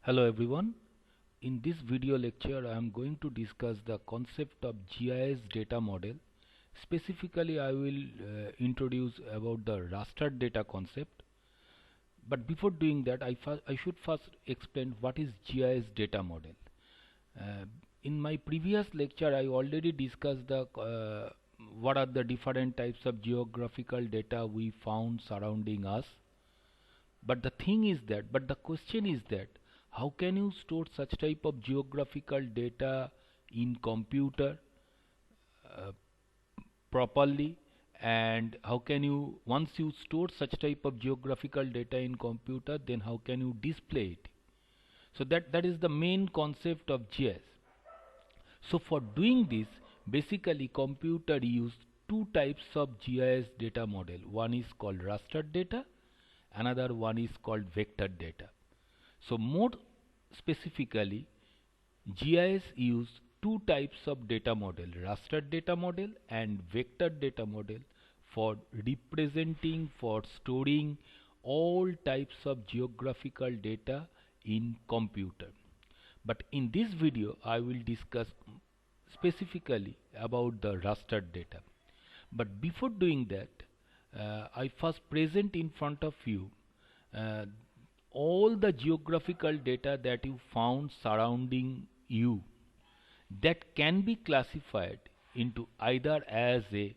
Hello everyone. In this video lecture I am going to discuss the concept of GIS data model. Specifically I will introduce about the raster data concept. But before doing that I should first explain what is GIS data model. Uh, in my previous lecture I already discussed the what are the different types of geographical data we found surrounding us. But the question is that how can you store such type of geographical data in computer uh, properly, and how can you, once you store such type of geographical data in computer, then how can you display it? So that is the main concept of GIS. So for doing this, basically computer use two types of GIS data model. One is called raster data, another one is called vector data. So more specifically, GIS use two types of data model, raster data model and vector data model, for representing, for storing all types of geographical data in computer. But in this video I will discuss specifically about the raster data. But before doing that, I first present in front of you uh, all the geographical data that you found surrounding you, that can be classified into either as a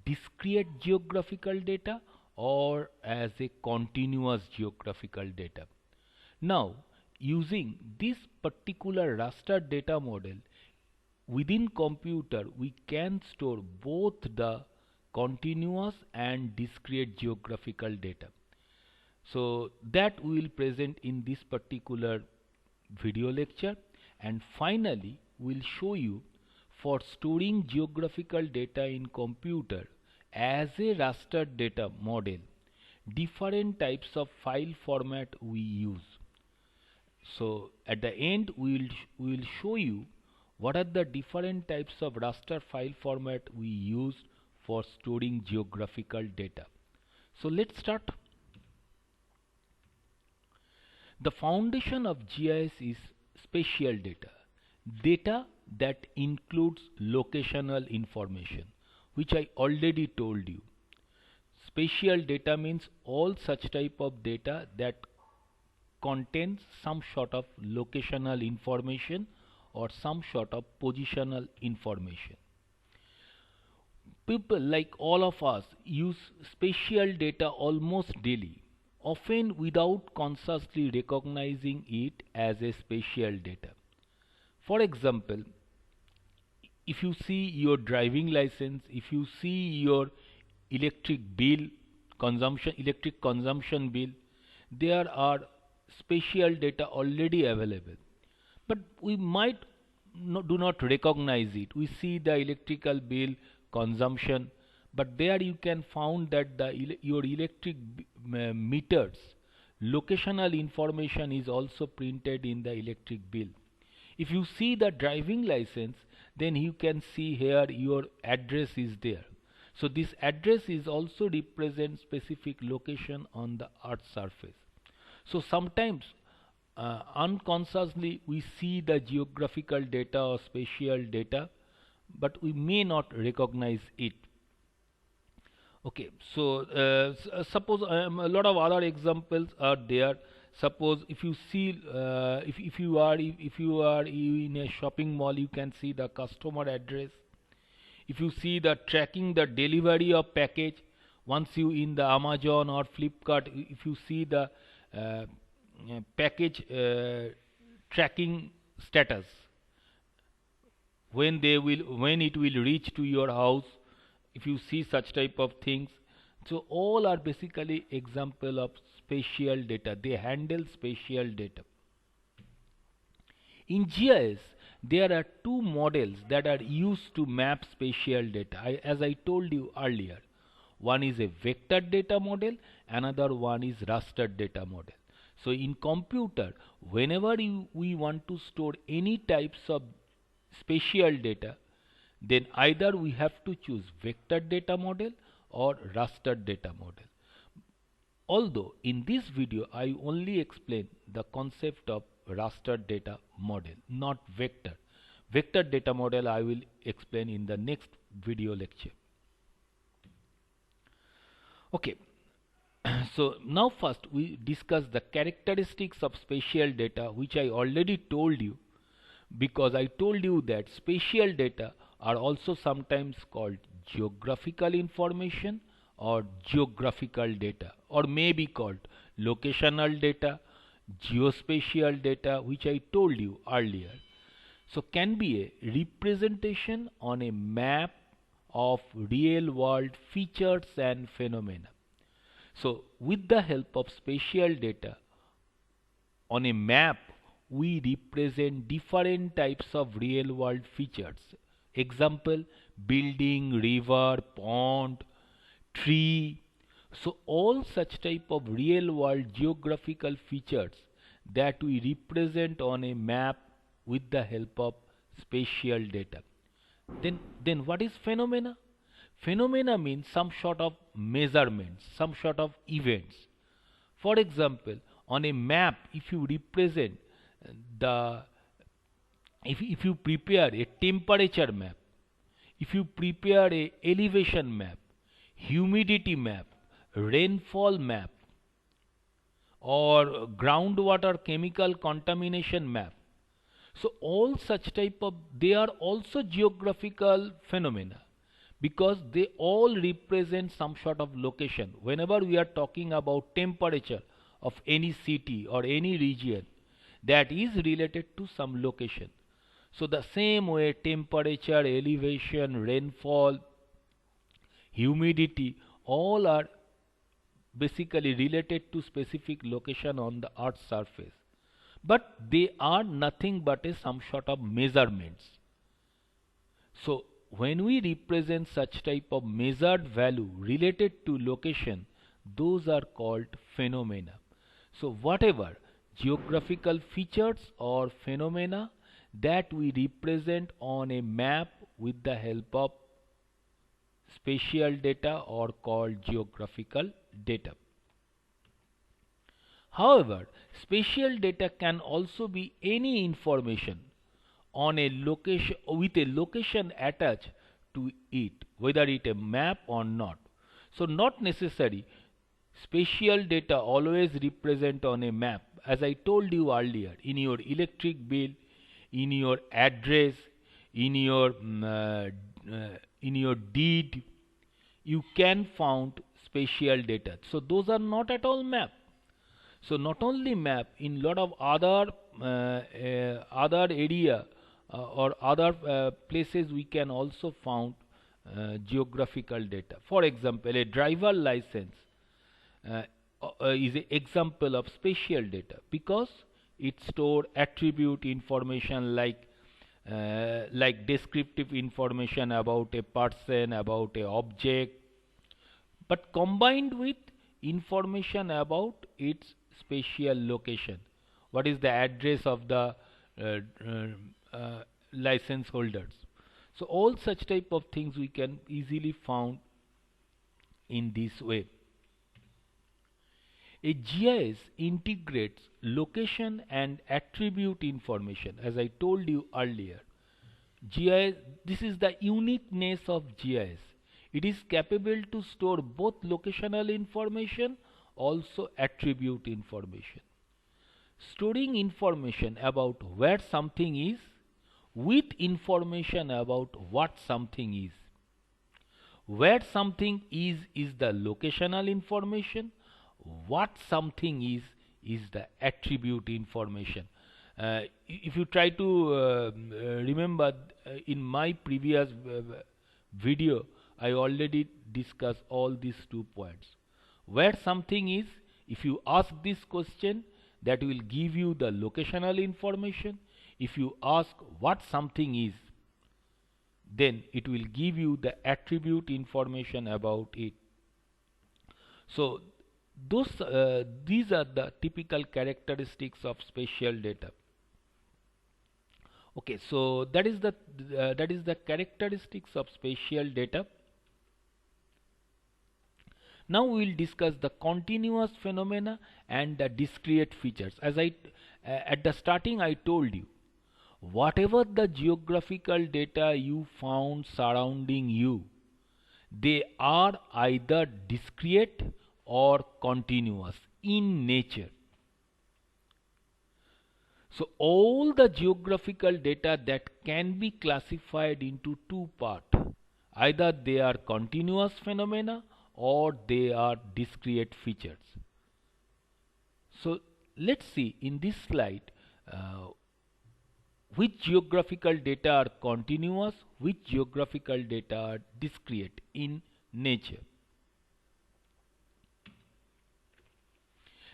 discrete geographical data or as a continuous geographical data. Now, using this particular raster data model within computer, we can store both the continuous and discrete geographical data. So that we will present in this particular video lecture, and finally we'll show you for storing geographical data in computer as a raster data model different types of file format we use. So at the end we will show you what are the different types of raster file format we use for storing geographical data. So let's start. The foundation of GIS is spatial data, data that includes locational information, which I already told you. Spatial data means all such type of data that contains some sort of locational information or some sort of positional information. People like all of us use spatial data almost daily, often without consciously recognizing it as a spatial data. For example, if you see your driving license, if you see your electric consumption bill, there are spatial data already available. But we might do not recognize it. We see the electrical bill consumption, but there you can find that your electric meters locational information is also printed in the electric bill. If you see the driving license, then you can see here your address is there. So this address is also represent specific location on the earth surface. So sometimes unconsciously we see the geographical data or spatial data, but we may not recognize it. Okay, so suppose a lot of other examples are there. Suppose if you see if you are in a shopping mall, you can see the customer address. If you see the tracking the delivery of package, once you in the Amazon or Flipkart, if you see the package tracking status, when it will reach to your house, if you see such type of things. So all are basically example of spatial data. They handle spatial data. In GIS there are two models that are used to map spatial data, as I told you earlier. One is a vector data model, another one is raster data model. So in computer, whenever we want to store any types of spatial data, then either we have to choose vector data model or raster data model. Although in this video I only explain the concept of raster data model, not vector. Vector data model I will explain in the next video lecture. Okay, so now first we discuss the characteristics of spatial data, which I already told you, because I told you that spatial data are also sometimes called geographical information or geographical data, or may be called locational data, geospatial data, which I told you earlier. So can be a representation on a map of real world features and phenomena. So with the help of spatial data on a map, we represent different types of real world features. Example, building, river, pond, tree. So all such type of real world geographical features that we represent on a map with the help of spatial data. Then what is phenomena? Phenomena means some sort of measurements, some sort of events. For example, on a map, if you represent the, if you prepare a temperature map, if you prepare a elevation map, humidity map, rainfall map, or groundwater chemical contamination map, so all such type of, they are also geographical phenomena, because they all represent some sort of location. Whenever we are talking about temperature of any city or any region, that is related to some location. So the same way, temperature, elevation, rainfall, humidity, all are basically related to specific location on the earth's surface, but they are nothing but some sort of measurements. So when we represent such type of measured value related to location, those are called phenomena. So whatever geographical features or phenomena that we represent on a map with the help of spatial data or called geographical data. However, spatial data can also be any information on a location with a location attached to it, whether it a map or not. So not necessary spatial data always represent on a map. As I told you earlier, in your electric bill, in your address, in your deed, you can found spatial data. So those are not at all map. So not only map, in lot of other other area or other places we can also found geographical data. For example, a driver license uh, is an example of spatial data, because it store attribute information like descriptive information about a person, about a object, but combined with information about its spatial location. What is the address of the license holders? So all such type of things we can easily found in this way. A GIS integrates location and attribute information. As I told you earlier, GIS, this is the uniqueness of GIS. It is capable to store both locational information, also attribute information. Storing information about where something is with information about what something is. Where something is the locational information. What something is the attribute information. If you try to remember, in my previous video, I already discussed all these 2 points. Where something is, if you ask this question, that will give you the locational information. If you ask what something is, then it will give you the attribute information about it. So these are the typical characteristics of spatial data. Okay, so that is the characteristics of spatial data. Now we will discuss the continuous phenomena and the discrete features. As I at the starting I told you, whatever the geographical data you found surrounding you, they are either discrete or continuous in nature. So all the geographical data that can be classified into two parts, either they are continuous phenomena or they are discrete features. So let's see in this slide which geographical data are continuous, which geographical data are discrete in nature.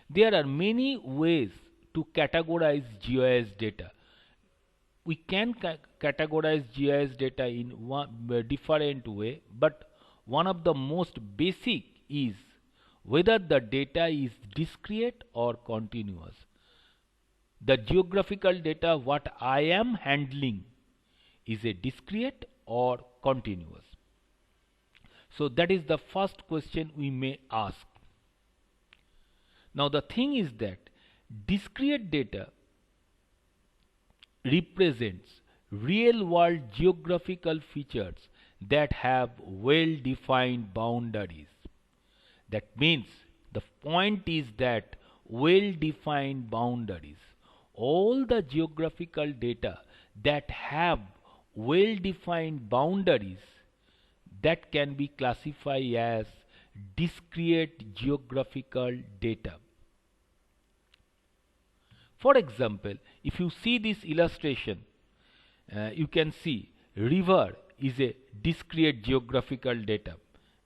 There are many ways to categorize GIS data. We can categorize GIS data in one different way, but one of the most basic is whether the data is discrete or continuous. The geographical data what I am handling is a discrete or continuous. So that is the first question we may ask. Now the thing is that discrete data represents real world geographical features that have well defined boundaries. That means the point is that well defined boundaries. All the geographical data that have well defined boundaries, that can be classified as discrete geographical data. For example, if you see this illustration, you can see river is a discrete geographical data.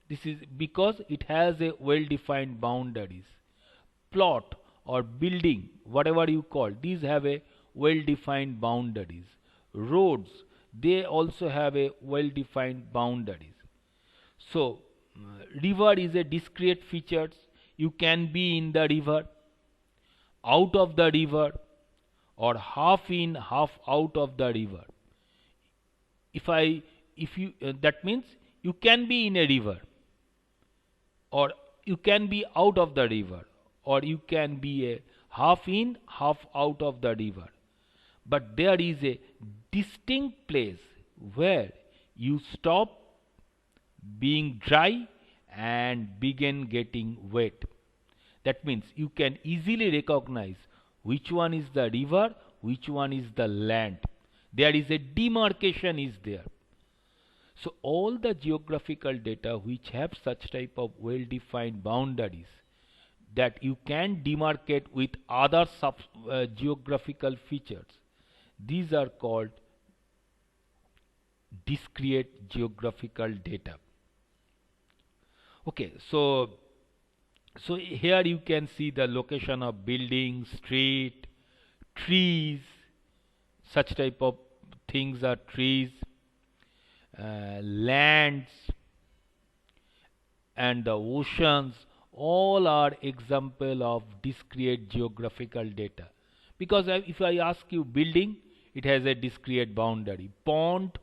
This is because it has a well defined boundaries. Plot or building, whatever you call, these have a well defined boundaries. Roads, they also have a well defined boundaries. So river is a discrete features. You can be in the river, out of the river, or half in half out of the river. If you that means you can be in a river, or you can be out of the river, or you can be a half in half out of the river, but there is a distinct place where you stop being dry and begin getting wet. That means you can easily recognize which one is the river, which one is the land. There is a demarcation is there. So all the geographical data which have such type of well defined boundaries that you can demarcate with other geographical features, these are called discrete geographical data. Okay, so here you can see the location of buildings, street, trees, such type of things are trees, lands, and the oceans, all are example of discrete geographical data. Because if I ask you building, it has a discrete boundary. Pond,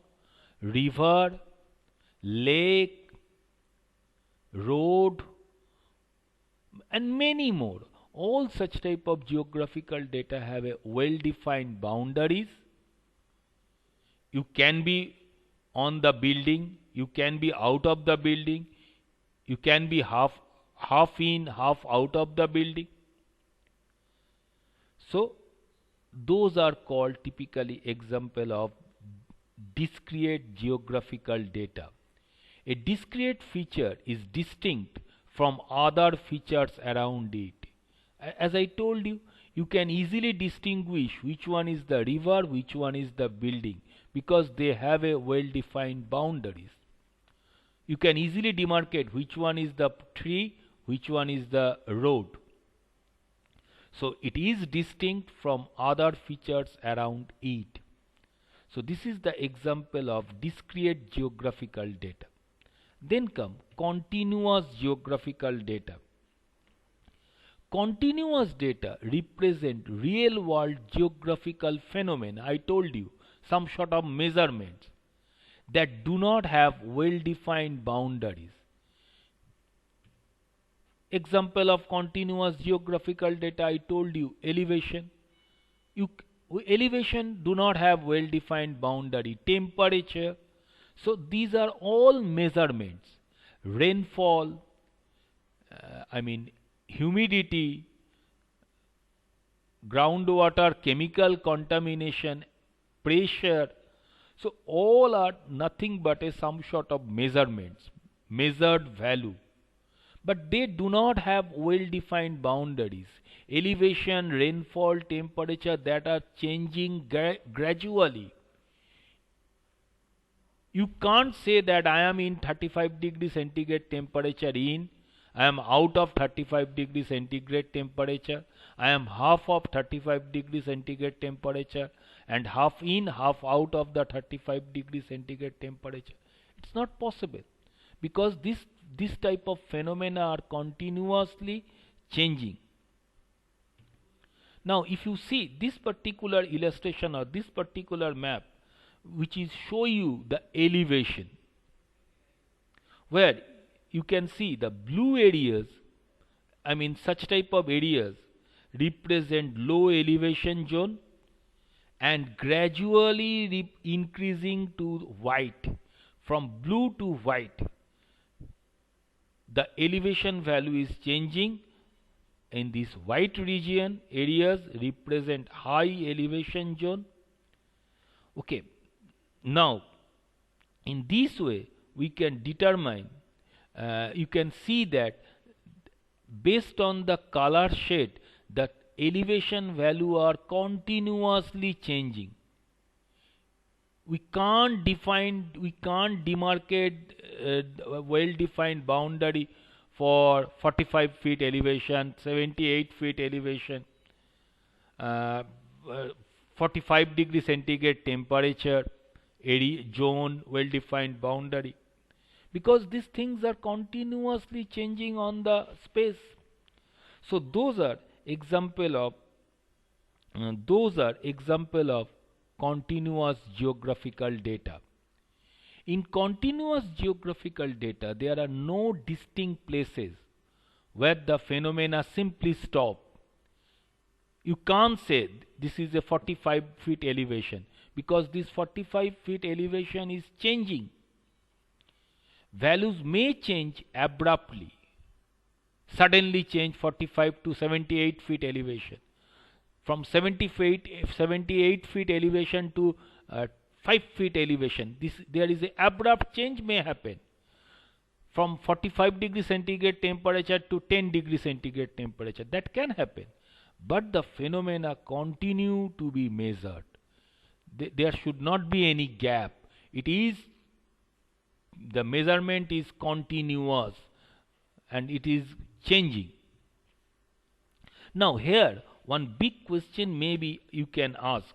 river, lake, road, and many more. All such type of geographical data have a well defined boundaries. You can be on the building, you can be out of the building, you can be half in half out of the building. So those are called typically example of discrete geographical data. A discrete feature is distinct from other features around it. As I told you, you can easily distinguish which one is the river, which one is the building, because they have a well defined boundaries. You can easily demarcate which one is the tree, which one is the road. So it is distinct from other features around it. So this is the example of discrete geographical data. Then come continuous geographical data. Continuous data represent real world geographical phenomena. I told you, some sort of measurements that do not have well defined boundaries. Example of continuous geographical data, I told you, elevation. You, elevation do not have well defined boundary. Temperature. So these are all measurements. Rainfall, humidity, groundwater, chemical contamination, pressure. So all are nothing but a some sort of measurements, measured value. But they do not have well defined boundaries. Elevation, rainfall, temperature that are changing gradually. You can't say that I am in 35 degree centigrade temperature in, I am out of 35 degree centigrade temperature, I am half of 35 degree centigrade temperature and half in, half out of the 35 degree centigrade temperature. It's not possible because this type of phenomena are continuously changing. Now if you see this particular illustration or this particular map, which is show you the elevation, where you can see the blue areas, such type of areas represent low elevation zone and gradually increasing to white, from blue to white. The elevation value is changing. In this white region, areas represent high elevation zone. Okay, now in this way we can determine, you can see that based on the color shade, the elevation value are continuously changing. We can't demarcate well defined boundary for 45 feet elevation, 78 feet elevation, 45 degree centigrade temperature, area, zone, well defined boundary, because these things are continuously changing on the space. So those are example of continuous geographical data. In continuous geographical data, there are no distinct places where the phenomena simply stop. You can't say this is a 45 feet elevation because this 45 feet elevation is changing. Values may change abruptly, suddenly change 45 to 78 feet elevation. From 78 feet elevation to 5 feet elevation, there is a abrupt change may happen. From 45 degree centigrade temperature to 10 degree centigrade temperature, that can happen. But the phenomena continue to be measured. There should not be any gap. The measurement is continuous and it is changing. Now here, one big question maybe you can ask,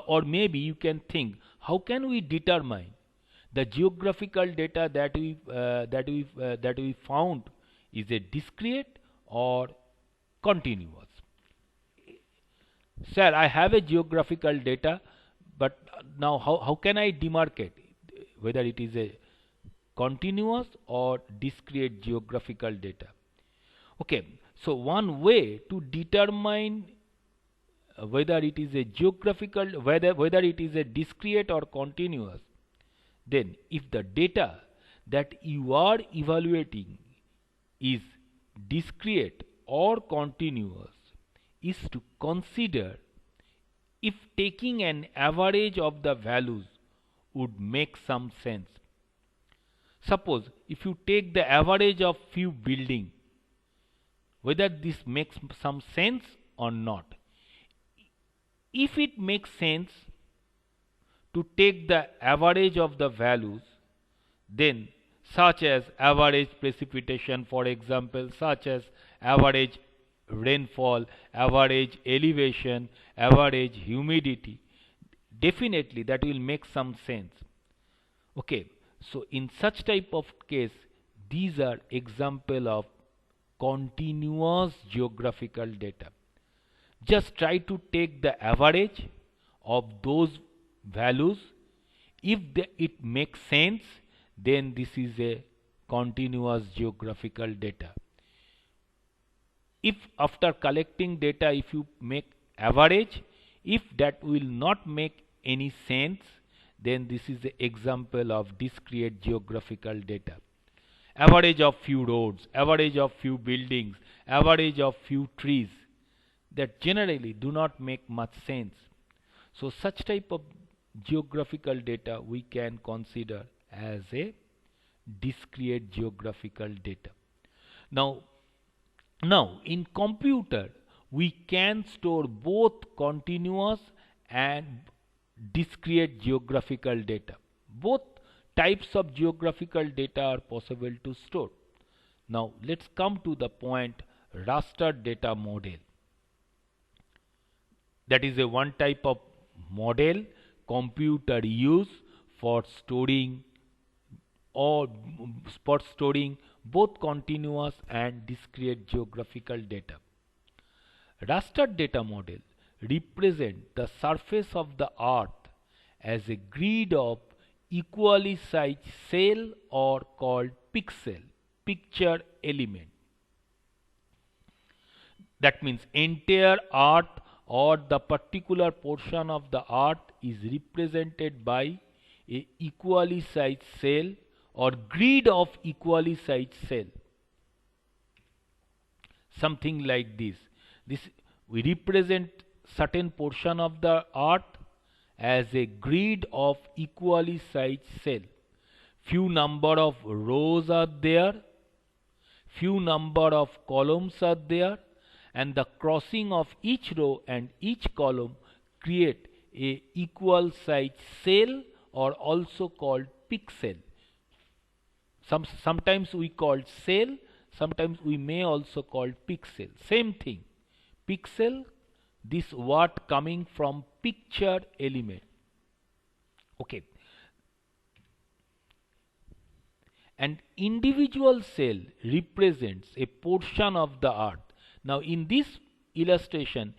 or maybe you can think, how can we determine the geographical data that we found is a discrete or continuous? Sir, I have a geographical data, but now how can I demarcate whether it is a continuous or discrete geographical data? Okay, so one way to determine whether it is a geographical, whether it is a discrete or continuous, then if the data that you are evaluating is discrete or continuous, is to consider if taking an average of the values would make some sense. Suppose if you take the average of few buildings, whether this makes some sense or not. If it makes sense to take the average of the values, then such as average precipitation, for example, such as average rainfall, average elevation, average humidity, definitely that will make some sense. Okay, so in such type of case, these are example of continuous geographical data. Just try to take the average of those values. If it makes sense, then this is a continuous geographical data. If after collecting data, if you make average, if that will not make any sense, then this is the example of discrete geographical data. Average of few roads, average of few buildings, average of few trees, that generally do not make much sense. So such type of geographical data we can consider as a discrete geographical data. Now, in computer we can store both continuous and discrete geographical data. Both types of geographical data are possible to store. Now let's come to the point raster data model. That is a one type of model computer use for storing both continuous and discrete geographical data. Raster data model represent the surface of the earth as a grid of equally sized cell or called pixel, picture element. That means entire earth or the particular portion of the earth is represented by a equally sized cell or grid of equally sized cell. Something like this. We represent certain portion of the earth as a grid of equally sized cell. Few number of rows are there, few number of columns are there, and the crossing of each row and each column create a equal size cell or also called pixel. Sometimes we call cell, sometimes we may also call pixel. Same thing. Pixel, this word coming from picture element. Okay. An individual cell represents a portion of the earth. Now in this illustration,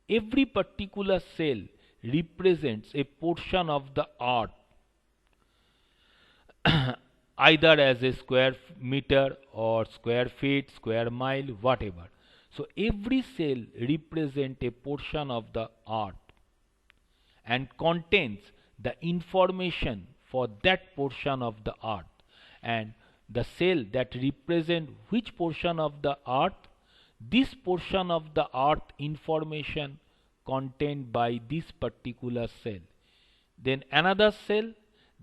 every particular cell represents a portion of the earth, either as a square meter or square feet, square mile, whatever. So every cell represents a portion of the earth and contains the information for that portion of the earth. And the cell that represent which portion of the earth, this portion of the earth information contained by this particular cell. Then another cell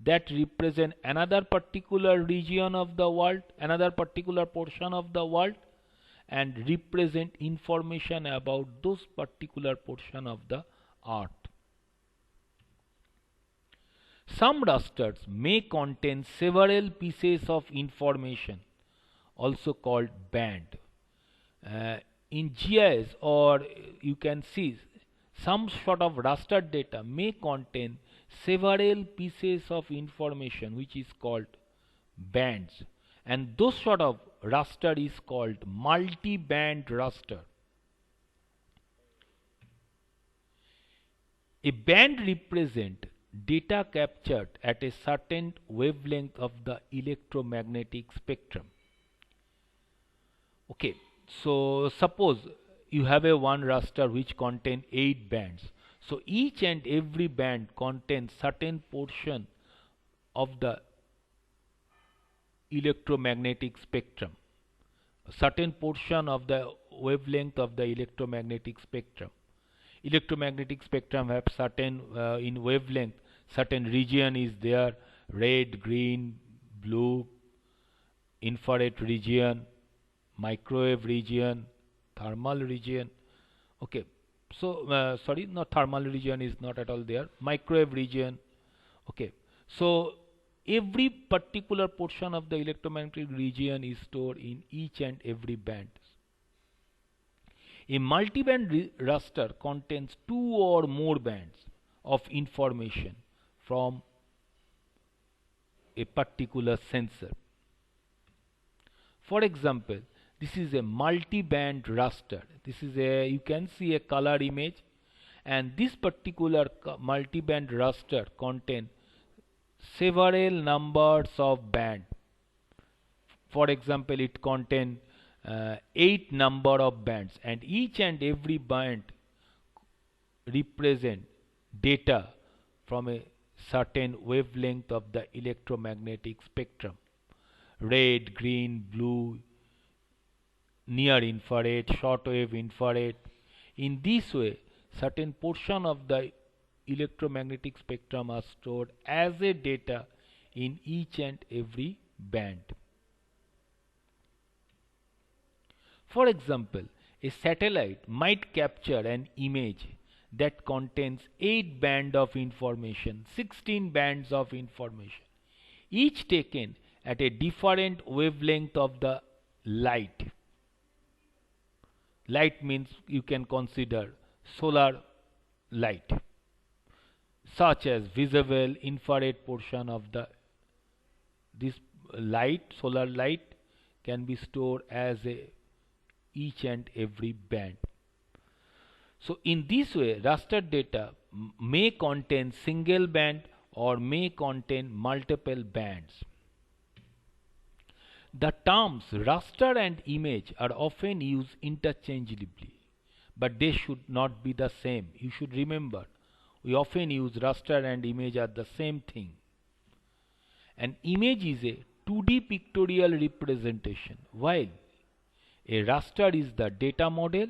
that represent another particular region of the world, another particular portion of the world, and represent information about those particular portion of the earth. Some rasters may contain several pieces of information, also called band. In GIS, or you can see some sort of raster data may contain several pieces of information which is called bands, and those sort of raster is called multi-band raster. A band represents data captured at a certain wavelength of the electromagnetic spectrum. Okay, so suppose you have a one raster which contains 8 bands. So each and every band contains certain portion of the electromagnetic spectrum, a certain portion of the wavelength of the electromagnetic spectrum. Electromagnetic spectrum have certain in wavelength, certain region is there, red, green, blue, infrared region, microwave region, thermal region. Okay, so sorry, no, thermal region is not at all there, microwave region. Okay, so every particular portion of the electromagnetic region is stored in each and every band. A multiband raster contains 2 or more bands of information from a particular sensor. For example, this is a multi-band raster. This is a, you can see a color image, and this particular multi-band raster contains several numbers of band. For example, it contains 8 number of bands, and each and every band represent data from a certain wavelength of the electromagnetic spectrum: red, green, blue, near infrared, short wave, infrared. In this way, certain portion of the electromagnetic spectrum are stored as a data in each and every band. For example, a satellite might capture an image that contains 8 bands of information, 16 bands of information, each taken at a different wavelength of the light. Light means you can consider solar light, such as visible infrared portion of this light, solar light, can be stored as each and every band. So in this way, raster data may contain single band or may contain multiple bands. The terms raster and image are often used interchangeably, but they should not be the same. You should remember, we often use raster and image are the same thing. An image is a 2D pictorial representation, while a raster is the data model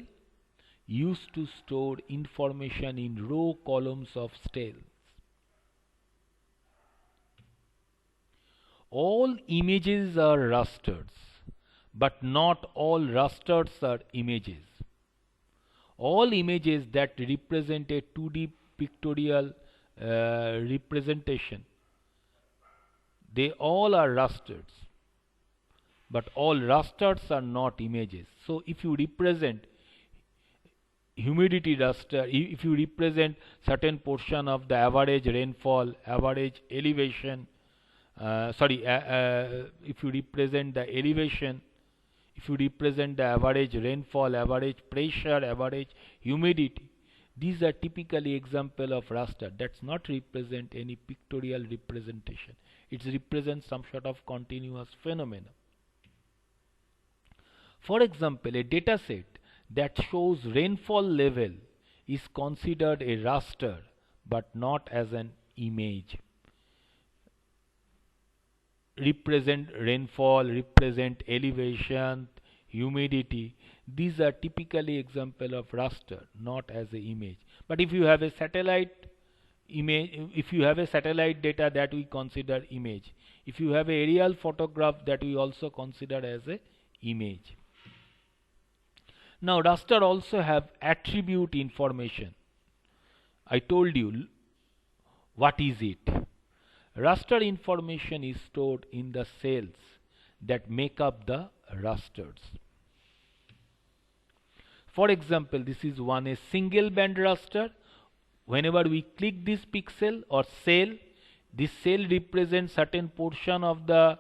used to store information in row columns of cells. All images are rasters, but not all rasters are images. All images that represent a 2D pictorial representation, they all are rasters, but all rasters are not images. So if you represent humidity raster, if you represent certain portion of the average rainfall, average elevation, if you represent the elevation, if you represent the average rainfall, average pressure, average humidity, these are typically example of raster. That's not represent any pictorial representation. It represents some sort of continuous phenomena. For example, a data set that shows rainfall level is considered a raster, but not as an image. Represent rainfall, represent elevation, humidity. These are typically example of raster, not as an image. But if you have a satellite image, if you have a satellite data, that we consider image. If you have an aerial photograph, that we also consider as a image. Now raster also have attribute information. I told you what is it. Raster information is stored in the cells that make up the rasters. For example, this is a single band raster. Whenever we click this pixel or cell, this cell represents certain portion of the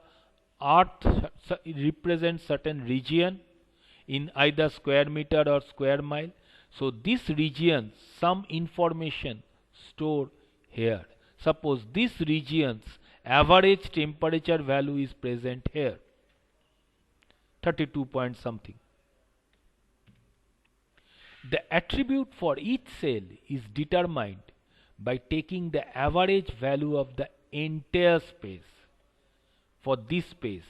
earth, it represents certain region in either square meter or square mile. So this region, some information stored here. Suppose this region's average temperature value is present here, 32 point something. The attribute for each cell is determined by taking the average value of the entire space for this space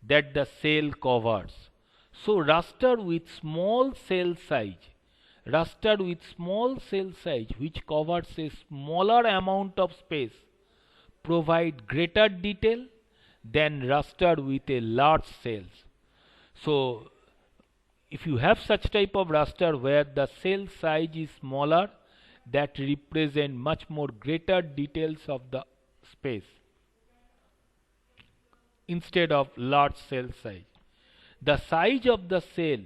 that the cell covers. So raster with small cell size, which covers a smaller amount of space, provide greater detail than raster with a large cells. So if you have such type of raster where the cell size is smaller, that represent much more greater details of the space instead of large cell size. The size of the cell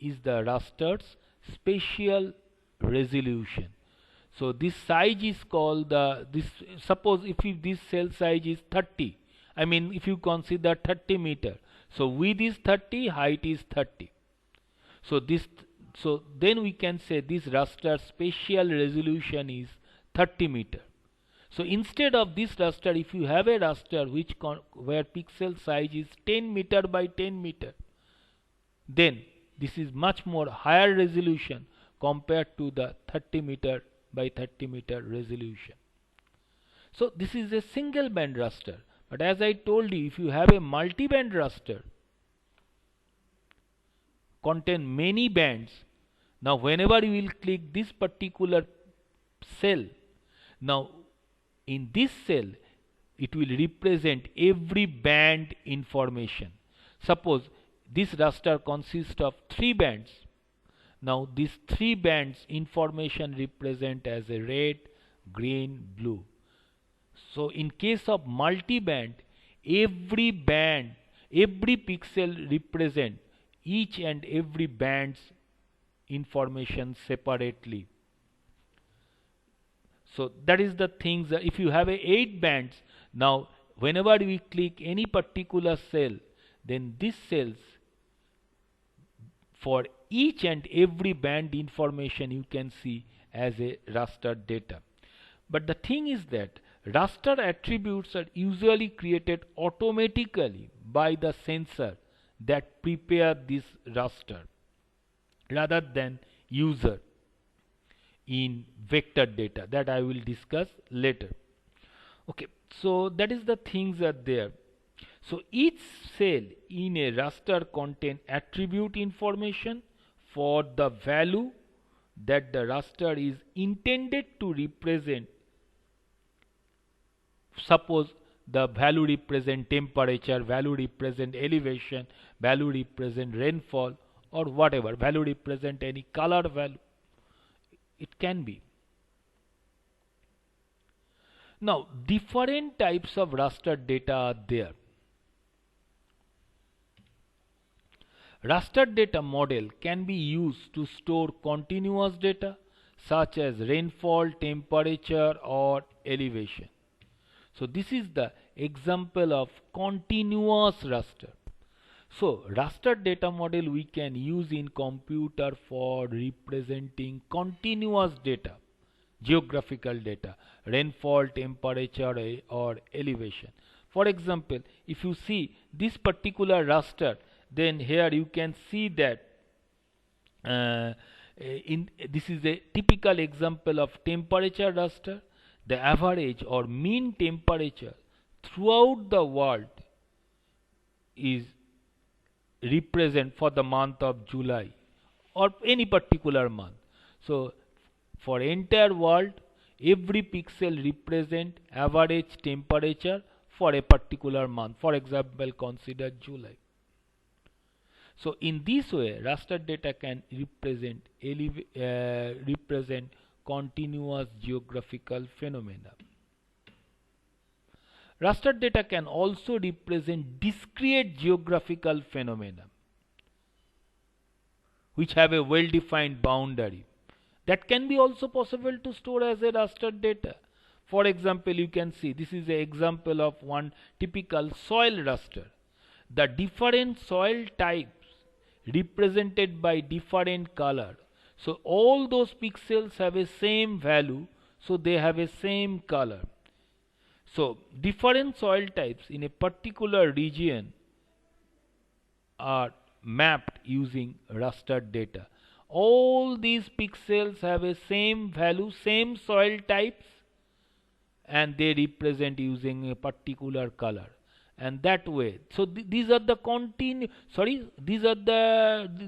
is the raster's spatial resolution. So this size is called suppose if this cell size is 30, I mean if you consider 30 meter, so width is 30, height is 30. So then we can say this raster spatial resolution is 30 meter. So instead of this raster, if you have a raster where pixel size is 10 meter by 10 meter, then this is much more higher resolution compared to the 30 meter by 30 meter resolution. So this is a single band raster, but as I told you, if you have a multi-band raster contain many bands, now whenever you will click this particular cell, now in this cell it will represent every band information. Suppose this raster consists of 3 bands. Now these 3 bands information represent as a red, green, blue. So in case of multi-band, every band, every pixel represent each and every band's information separately. So that is the things that if you have a 8 bands, now whenever we click any particular cell, then these cells for each and every band information you can see as a raster data. But the thing is that raster attributes are usually created automatically by the sensor that prepare this raster rather than user in vector data that I will discuss later. Okay, so that is the things are there. So each cell in a raster contain attribute information for the value that the raster is intended to represent. Suppose the value represent temperature, value represent elevation, value represent rainfall, or whatever, value represent any color value. It can be. Now different types of raster data are there. Raster data model can be used to store continuous data such as rainfall, temperature, or elevation. So this is the example of continuous raster. So raster data model we can use in computer for representing continuous data, geographical data, rainfall, temperature, or elevation. For example, if you see this particular raster, then here you can see that this is a typical example of temperature raster. The average or mean temperature throughout the world is represent for the month of July or any particular month. So for entire world, every pixel represent average temperature for a particular month. For example, consider July. So in this way, raster data can represent continuous geographical phenomena. Raster data can also represent discrete geographical phenomena which have a well-defined boundary. That can be also possible to store as a raster data. For example, you can see this is an example of one typical soil raster. The different soil types represented by different color. So all those pixels have a same value, so they have a same color. So different soil types in a particular region are mapped using raster data. All these pixels have a same value, same soil types, and they represent using a particular color. And that way, so these are the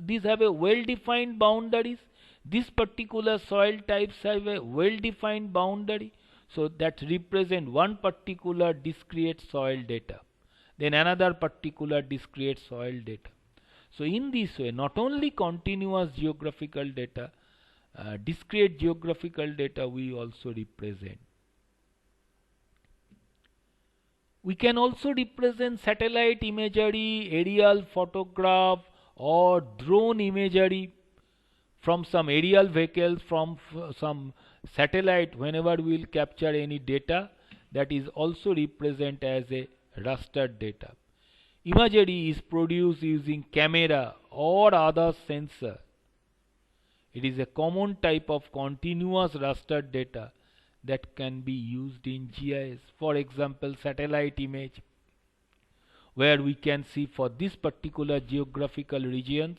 these have a well-defined boundaries. This particular soil types have a well-defined boundary, so that represent one particular discrete soil data, then another particular discrete soil data. So in this way, not only continuous geographical data, discrete geographical data we also represent. We can also represent satellite imagery, aerial photograph, or drone imagery from some aerial vehicles, from some satellite. Whenever we will capture any data, that is also represent as a raster data. Imagery is produced using camera or other sensor. It is a common type of continuous raster data that can be used in GIS. For example, satellite image. where we can see for this particular geographical regions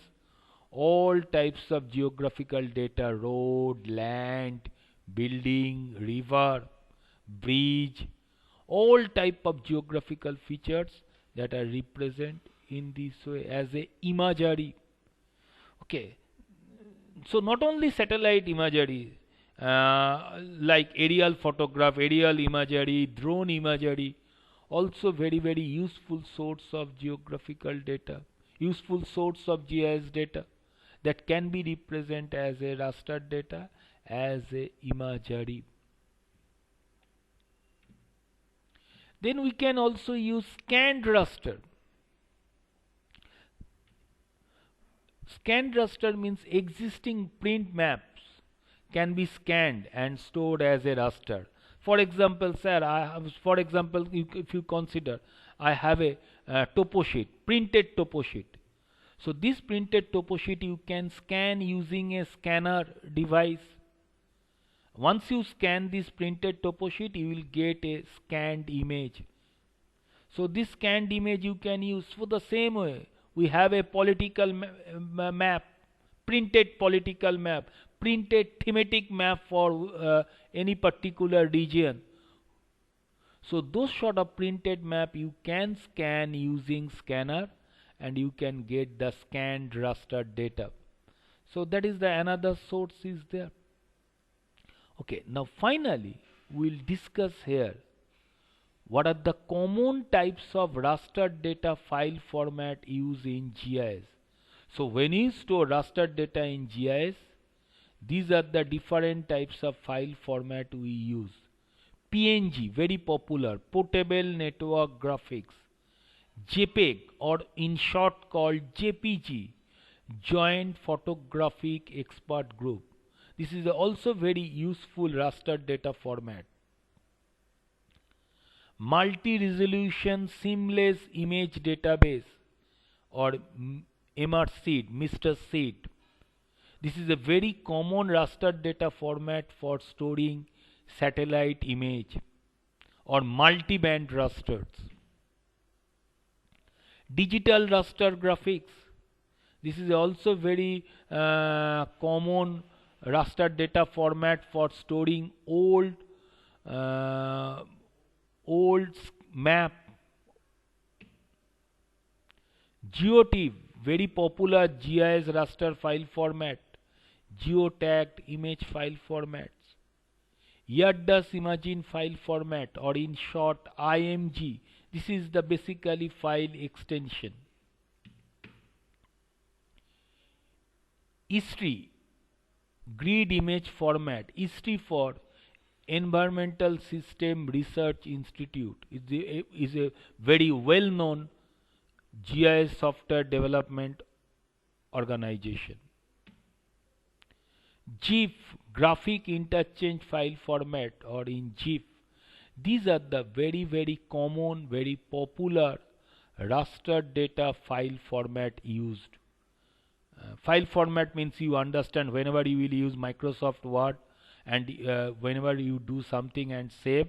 all types of geographical data: road, land, building, river, bridge, all type of geographical features that are represent in this way as a imagery. Okay, so not only satellite imagery, like aerial photograph, aerial imagery, drone imagery, also very useful source of geographical data, useful source of GIS data that can be represented as a raster data, as a imagery. Then we can also use scanned raster. Scanned raster means existing print maps can be scanned and stored as a raster. For example, sir, for example, if you consider, I have a topo sheet, printed topo sheet. So this printed topo sheet you can scan using a scanner device. Once you scan this printed topo sheet, you will get a scanned image. So this scanned image you can use for the same way. We have a political map, printed political map, printed thematic map for any particular region. So those sort of printed map you can scan using scanner, and you can get the scanned raster data. So that is the another source is there. Okay, now finally we'll discuss here what are the common types of raster data file format used in GIS. So when you store raster data in GIS, these are the different types of file format we use. PNG, very popular, portable network graphics. JPEG, or in short called JPG, Joint Photographic Expert Group. This is also very useful raster data format. Multi-resolution seamless image database, or MRSID, Mr. SID. This is a very common raster data format for storing satellite image, or multi-band rasters. Digital raster graphics. This is also very common raster data format for storing old map. GeoTIFF, very popular GIS raster file format. Geotagged image file formats. YARDAS imagine file format, or in short IMG. This is the basically file extension. ISTRI, grid image format. ISTRI for Environmental System Research Institute is a very well known GIS software development organization. GIF, graphic interchange file format, or in GIF. These are the very common, very popular raster data file format used. File format means you understand whenever you will use Microsoft Word, and whenever you do something and save,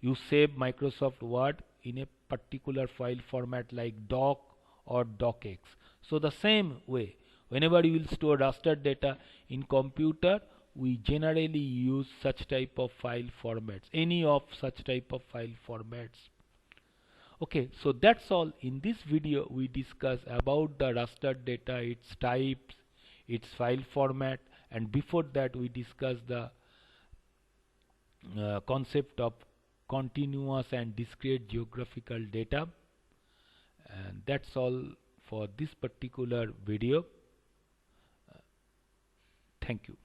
you save Microsoft Word in a particular file format like doc or docx. So the same way, whenever you will store raster data in computer, we generally use such type of file formats, any of such type of file formats. Okay, so that's all. In this video we discuss about the raster data, its types, its file format, and before that we discuss the concept of continuous and discrete geographical data. And that's all for this particular video. Thank you.